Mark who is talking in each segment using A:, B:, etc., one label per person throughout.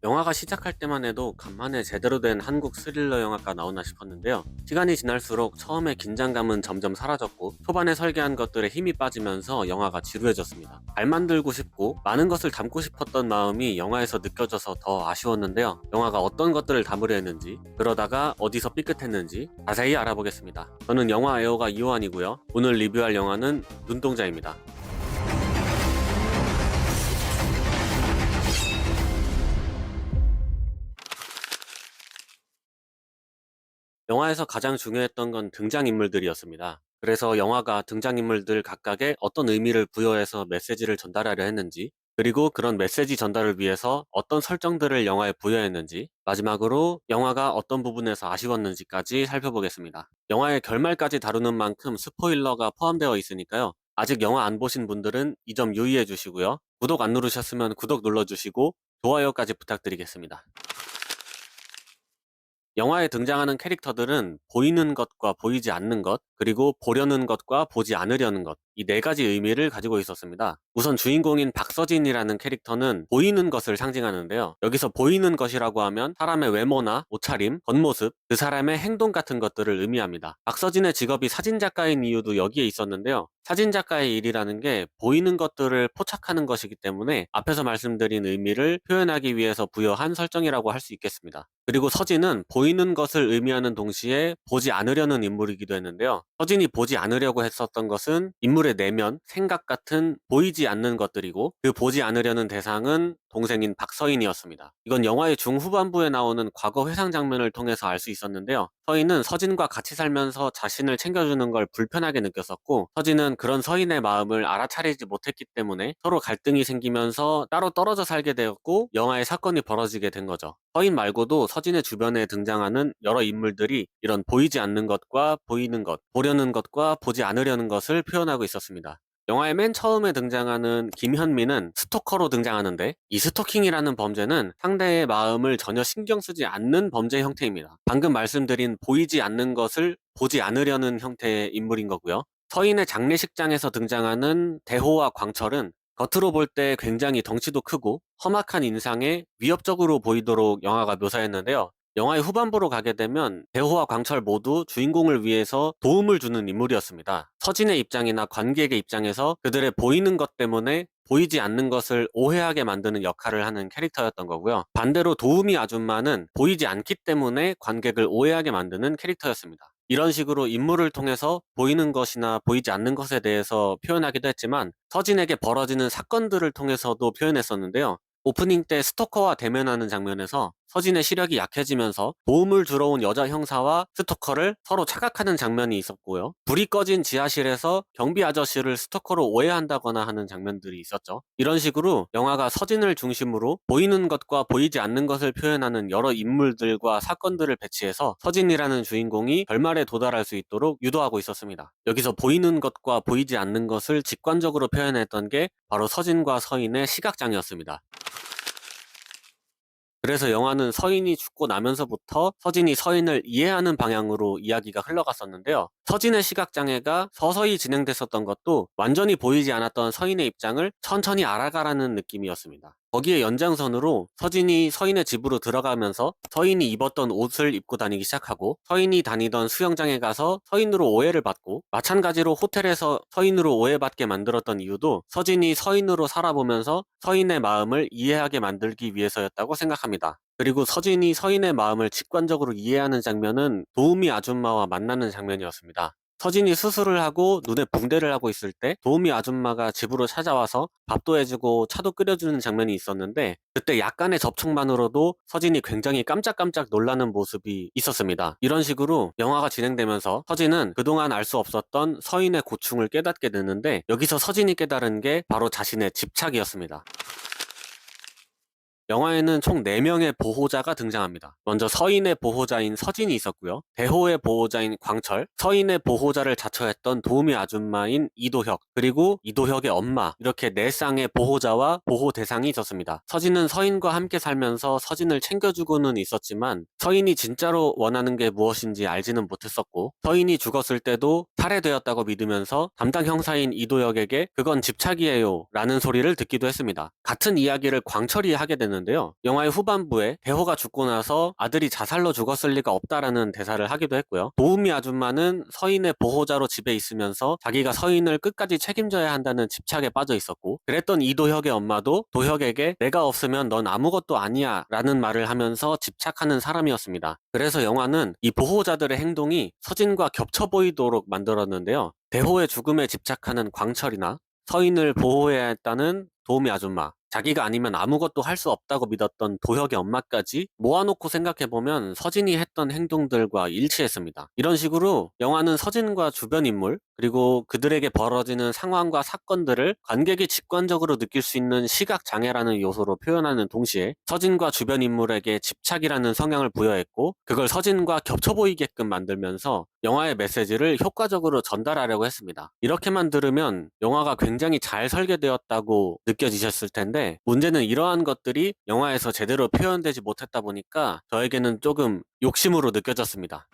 A: 영화가 시작할 때만 해도 간만에 제대로 된 한국 스릴러 영화가 나오나 싶었는데요. 시간이 지날수록 처음에 긴장감은 점점 사라졌고 초반에 설계한 것들에 힘이 빠지면서 영화가 지루해졌습니다. 잘 만들고 싶고 많은 것을 담고 싶었던 마음이 영화에서 느껴져서 더 아쉬웠는데요. 영화가 어떤 것들을 담으려 했는지, 그러다가 어디서 삐끗했는지 자세히 알아보겠습니다. 저는 영화 애호가 이호환이고요. 오늘 리뷰할 영화는 눈동자입니다. 영화에서 가장 중요했던 건 등장인물들이었습니다. 그래서 영화가 등장인물들 각각의 어떤 의미를 부여해서 메시지를 전달하려 했는지, 그리고 그런 메시지 전달을 위해서 어떤 설정들을 영화에 부여했는지, 마지막으로 영화가 어떤 부분에서 아쉬웠는지까지 살펴보겠습니다. 영화의 결말까지 다루는 만큼 스포일러가 포함되어 있으니까요. 아직 영화 안 보신 분들은 이 점 유의해 주시고요. 구독 안 누르셨으면 구독 눌러주시고 좋아요까지 부탁드리겠습니다. 영화에 등장하는 캐릭터들은 보이는 것과 보이지 않는 것, 그리고 보려는 것과 보지 않으려는 것, 이 네 가지 의미를 가지고 있었습니다. 우선 주인공인 박서진이라는 캐릭터는 보이는 것을 상징하는데요. 여기서 보이는 것이라고 하면 사람의 외모나 옷차림, 겉모습, 그 사람의 행동 같은 것들을 의미합니다. 박서진의 직업이 사진작가인 이유도 여기에 있었는데요. 사진작가의 일이라는 게 보이는 것들을 포착하는 것이기 때문에 앞에서 말씀드린 의미를 표현하기 위해서 부여한 설정이라고 할 수 있겠습니다. 그리고 서진은 보이는 것을 의미하는 동시에 보지 않으려는 인물이기도 했는데요. 서진이 보지 않으려고 했었던 것은 인물의 내면, 생각 같은 보이지 않는 것들이고 그 보지 않으려는 대상은 동생인 박서인이었습니다. 이건 영화의 중후반부에 나오는 과거 회상 장면을 통해서 알 수 있었는데요. 서인은 서진과 같이 살면서 자신을 챙겨주는 걸 불편하게 느꼈었고 서진은 그런 서인의 마음을 알아차리지 못했기 때문에 서로 갈등이 생기면서 따로 떨어져 살게 되었고 영화의 사건이 벌어지게 된 거죠. 서인 말고도 서진의 주변에 등장하는 여러 인물들이 이런 보이지 않는 것과 보이는 것, 보려는 것과 보지 않으려는 것을 표현하고 있었습니다. 영화의 맨 처음에 등장하는 김현민은 스토커로 등장하는데 이 스토킹이라는 범죄는 상대의 마음을 전혀 신경 쓰지 않는 범죄 형태입니다. 방금 말씀드린 보이지 않는 것을 보지 않으려는 형태의 인물인 거고요. 서인의 장례식장에서 등장하는 대호와 광철은 겉으로 볼 때 굉장히 덩치도 크고 험악한 인상에 위협적으로 보이도록 영화가 묘사했는데요. 영화의 후반부로 가게 되면 대호와 광철 모두 주인공을 위해서 도움을 주는 인물이었습니다. 서진의 입장이나 관객의 입장에서 그들의 보이는 것 때문에 보이지 않는 것을 오해하게 만드는 역할을 하는 캐릭터였던 거고요. 반대로 도우미 아줌마는 보이지 않기 때문에 관객을 오해하게 만드는 캐릭터였습니다. 이런 식으로 인물을 통해서 보이는 것이나 보이지 않는 것에 대해서 표현하기도 했지만 서진에게 벌어지는 사건들을 통해서도 표현했었는데요. 오프닝 때 스토커와 대면하는 장면에서 서진의 시력이 약해지면서 도움을 주러 온 여자 형사와 스토커를 서로 착각하는 장면이 있었고요. 불이 꺼진 지하실에서 경비 아저씨를 스토커로 오해한다거나 하는 장면들이 있었죠. 이런 식으로 영화가 서진을 중심으로 보이는 것과 보이지 않는 것을 표현하는 여러 인물들과 사건들을 배치해서 서진이라는 주인공이 결말에 도달할 수 있도록 유도하고 있었습니다. 여기서 보이는 것과 보이지 않는 것을 직관적으로 표현했던 게 바로 서진과 서인의 시각장애였습니다. 그래서 영화는 서인이 죽고 나면서부터 서진이 서인을 이해하는 방향으로 이야기가 흘러갔었는데요. 서진의 시각장애가 서서히 진행됐었던 것도 완전히 보이지 않았던 서인의 입장을 천천히 알아가라는 느낌이었습니다. 거기에 연장선으로 서진이 서인의 집으로 들어가면서 서인이 입었던 옷을 입고 다니기 시작하고 서인이 다니던 수영장에 가서 서인으로 오해를 받고 마찬가지로 호텔에서 서인으로 오해받게 만들었던 이유도 서진이 서인으로 살아보면서 서인의 마음을 이해하게 만들기 위해서였다고 생각합니다. 그리고 서진이 서인의 마음을 직관적으로 이해하는 장면은 도우미 아줌마와 만나는 장면이었습니다. 서진이 수술을 하고 눈에 붕대를 하고 있을 때 도우미 아줌마가 집으로 찾아와서 밥도 해주고 차도 끓여주는 장면이 있었는데 그때 약간의 접촉만으로도 서진이 굉장히 깜짝깜짝 놀라는 모습이 있었습니다. 이런 식으로 영화가 진행되면서 서진은 그동안 알 수 없었던 서인의 고충을 깨닫게 되는데 여기서 서진이 깨달은 게 바로 자신의 집착이었습니다. 영화에는 총 4명의 보호자가 등장합니다. 먼저 서인의 보호자인 서진이 있었고요. 대호의 보호자인 광철, 서인의 보호자를 자처했던 도우미 아줌마인 이도혁, 그리고 이도혁의 엄마, 이렇게 4쌍의 보호자와 보호 대상이 있었습니다. 서진은 서인과 함께 살면서 서진을 챙겨주고는 있었지만 서인이 진짜로 원하는 게 무엇인지 알지는 못했었고 서인이 죽었을 때도 살해되었다고 믿으면서 담당 형사인 이도혁에게 그건 집착이에요 라는 소리를 듣기도 했습니다. 같은 이야기를 광철이 하게 되는 있는데요. 영화의 후반부에 대호가 죽고 나서 아들이 자살로 죽었을 리가 없다라는 대사를 하기도 했고요. 도우미 아줌마는 서인의 보호자로 집에 있으면서 자기가 서인을 끝까지 책임져야 한다는 집착에 빠져 있었고, 그랬던 이도혁의 엄마도 도혁에게 내가 없으면 넌 아무것도 아니야 라는 말을 하면서 집착하는 사람이었습니다. 그래서 영화는 이 보호자들의 행동이 서진과 겹쳐 보이도록 만들었는데요. 대호의 죽음에 집착하는 광철이나 서인을 보호해야 했다는 도우미 아줌마, 자기가 아니면 아무것도 할 수 없다고 믿었던 도혁의 엄마까지 모아놓고 생각해보면 서진이 했던 행동들과 일치했습니다. 이런 식으로 영화는 서진과 주변 인물, 그리고 그들에게 벌어지는 상황과 사건들을 관객이 직관적으로 느낄 수 있는 시각장애라는 요소로 표현하는 동시에 서진과 주변 인물에게 집착이라는 성향을 부여했고, 그걸 서진과 겹쳐 보이게끔 만들면서 영화의 메시지를 효과적으로 전달하려고 했습니다. 이렇게만 들으면 영화가 굉장히 잘 설계되었다고 느껴지셨을 텐데, 문제는 이러한 것들이 영화에서 제대로 표현되지 못했다 보니까 저에게는 조금 욕심으로 느껴졌습니다.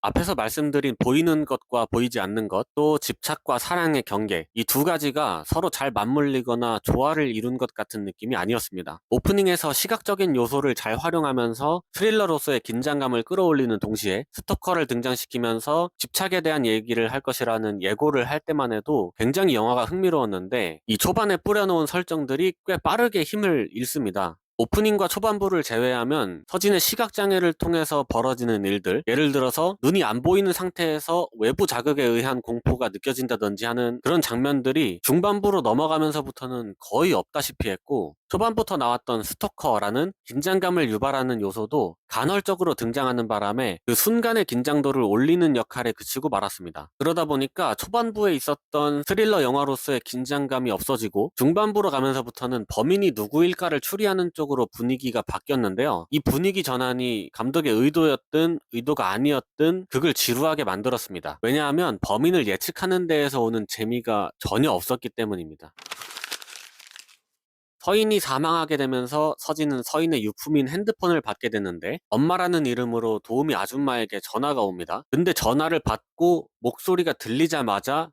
A: 앞에서 말씀드린 보이는 것과 보이지 않는 것, 또 집착과 사랑의 경계, 이 두 가지가 서로 잘 맞물리거나 조화를 이룬 것 같은 느낌이 아니었습니다. 오프닝에서 시각적인 요소를 잘 활용하면서 스릴러로서의 긴장감을 끌어올리는 동시에 스토커를 등장시키면서 집착에 대한 얘기를 할 것이라는 예고를 할 때만 해도 굉장히 영화가 흥미로웠는데, 이 초반에 뿌려놓은 설정들이 꽤 빠르게 힘을 잃습니다. 오프닝과 초반부를 제외하면 서진의 시각장애를 통해서 벌어지는 일들, 예를 들어서 눈이 안 보이는 상태에서 외부 자극에 의한 공포가 느껴진다든지 하는 그런 장면들이 중반부로 넘어가면서부터는 거의 없다시피 했고, 초반부터 나왔던 스토커라는 긴장감을 유발하는 요소도 간헐적으로 등장하는 바람에 그 순간의 긴장도를 올리는 역할에 그치고 말았습니다. 그러다 보니까 초반부에 있었던 스릴러 영화로서의 긴장감이 없어지고 중반부로 가면서부터는 범인이 누구일까를 추리하는 쪽으로 분위기가 바뀌었는데요. 이 분위기 전환이 감독의 의도였든 의도가 아니었든 극을 지루하게 만들었습니다. 왜냐하면 범인을 예측하는 데에서 오는 재미가 전혀 없었기 때문입니다. 서인이 사망하게 되면서 서진은 서인의 유품인 핸드폰을 받게 되는데, 엄마라는 이름으로 도우미 아줌마에게 전화가 옵니다. 근데 전화를 받고 목소리가 들리자마자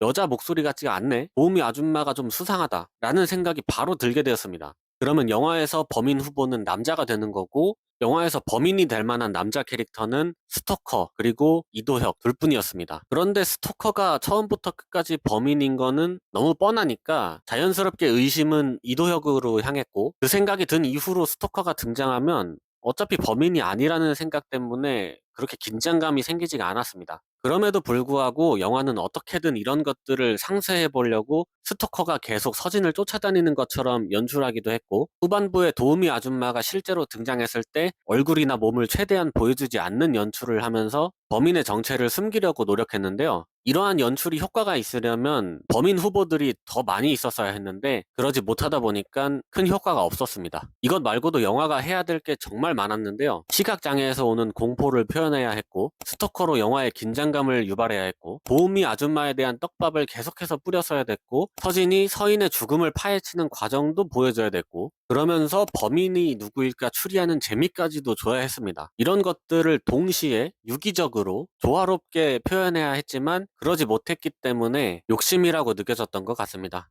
A: 여자 목소리 같지가 않네? 도우미 아줌마가 좀 수상하다 라는 생각이 바로 들게 되었습니다. 그러면 영화에서 범인 후보는 남자가 되는 거고, 영화에서 범인이 될 만한 남자 캐릭터는 스토커 그리고 이도혁 둘뿐이었습니다. 그런데 스토커가 처음부터 끝까지 범인인 거는 너무 뻔하니까 자연스럽게 의심은 이도혁으로 향했고, 그 생각이 든 이후로 스토커가 등장하면 어차피 범인이 아니라는 생각 때문에 그렇게 긴장감이 생기지가 않았습니다. 그럼에도 불구하고 영화는 어떻게든 이런 것들을 상쇄해 보려고 스토커가 계속 서진을 쫓아다니는 것처럼 연출하기도 했고, 후반부에 도우미 아줌마가 실제로 등장했을 때 얼굴이나 몸을 최대한 보여주지 않는 연출을 하면서 범인의 정체를 숨기려고 노력했는데요. 이러한 연출이 효과가 있으려면 범인 후보들이 더 많이 있었어야 했는데, 그러지 못하다 보니까 큰 효과가 없었습니다. 이것 말고도 영화가 해야 될 게 정말 많았는데요. 시각장애에서 오는 공포를 표현해야 했고, 스토커로 영화의 긴장감을 유발해야 했고, 도우미 아줌마에 대한 떡밥을 계속해서 뿌렸어야 됐고, 서진이 서인의 죽음을 파헤치는 과정도 보여줘야 됐고, 그러면서 범인이 누구일까 추리하는 재미까지도 줘야 했습니다. 이런 것들을 동시에 유기적으로 조화롭게 표현해야 했지만 그러지 못했기 때문에 욕심이라고 느껴졌던 것 같습니다.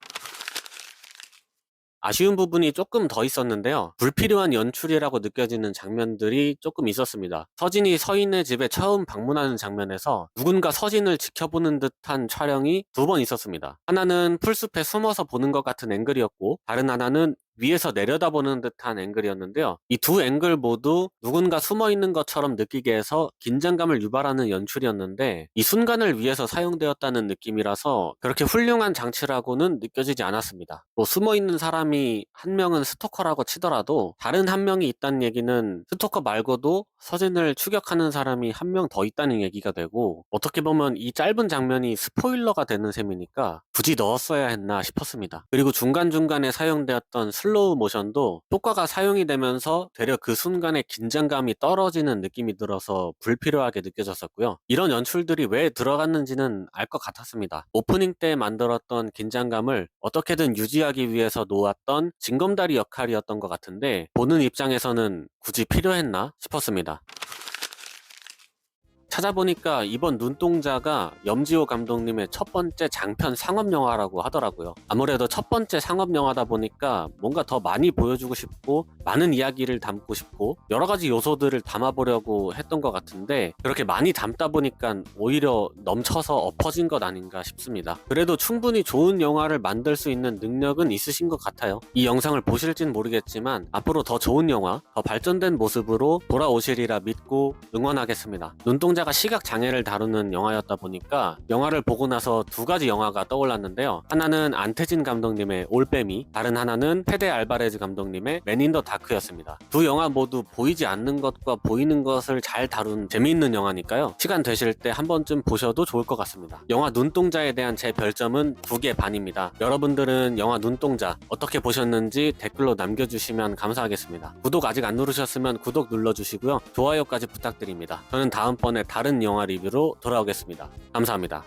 A: 아쉬운 부분이 조금 더 있었는데요. 불필요한 연출이라고 느껴지는 장면들이 조금 있었습니다. 서진이 서인의 집에 처음 방문하는 장면에서 누군가 서진을 지켜보는 듯한 촬영이 두 번 있었습니다. 하나는 풀숲에 숨어서 보는 것 같은 앵글이었고, 다른 하나는 위에서 내려다보는 듯한 앵글이었는데요. 이 두 앵글 모두 누군가 숨어 있는 것처럼 느끼게 해서 긴장감을 유발하는 연출이었는데, 이 순간을 위해서 사용되었다는 느낌이라서 그렇게 훌륭한 장치라고는 느껴지지 않았습니다. 뭐 숨어 있는 사람이 한 명은 스토커라고 치더라도 다른 한 명이 있다는 얘기는 스토커 말고도 서진을 추격하는 사람이 한 명 더 있다는 얘기가 되고, 어떻게 보면 이 짧은 장면이 스포일러가 되는 셈이니까 굳이 넣었어야 했나 싶었습니다. 그리고 중간중간에 사용되었던 슬로우 모션도 효과가 사용이 되면서 되려 그 순간에 긴장감이 떨어지는 느낌이 들어서 불필요하게 느껴졌었고요. 이런 연출들이 왜 들어갔는지는 알 것 같았습니다. 오프닝 때 만들었던 긴장감을 어떻게든 유지하기 위해서 놓았던 징검다리 역할이었던 것 같은데, 보는 입장에서는 굳이 필요했나 싶었습니다. 찾아보니까 이번 눈동자가 염지호 감독님의 첫 번째 장편 상업영화라고 하더라고요. 아무래도 첫 번째 상업영화다 보니까 뭔가 더 많이 보여주고 싶고 많은 이야기를 담고 싶고 여러 가지 요소들을 담아보려고 했던 것 같은데 그렇게 많이 담다 보니까 오히려 넘쳐서 엎어진 것 아닌가 싶습니다. 그래도 충분히 좋은 영화를 만들 수 있는 능력은 있으신 것 같아요. 이 영상을 보실진 모르겠지만 앞으로 더 좋은 영화, 더 발전된 모습으로 돌아오시리라 믿고 응원하겠습니다. 눈동자가 시각장애를 다루는 영화였다 보니까 영화를 보고 나서 두 가지 영화가 떠올랐는데요. 하나는 안태진 감독님의 올빼미, 다른 하나는 페데 알바레즈 감독님의 맨 인 더 다크였습니다. 두 영화 모두 보이지 않는 것과 보이는 것을 잘 다룬 재미있는 영화니까요. 시간 되실 때 한 번쯤 보셔도 좋을 것 같습니다. 영화 눈동자에 대한 제 별점은 2개 반입니다. 여러분들은 영화 눈동자 어떻게 보셨는지 댓글로 남겨주시면 감사하겠습니다. 구독 아직 안 누르셨으면 구독 눌러주시고요. 좋아요까지 부탁드립니다. 저는 다음번에 다른 영화 리뷰로 돌아오겠습니다. 감사합니다.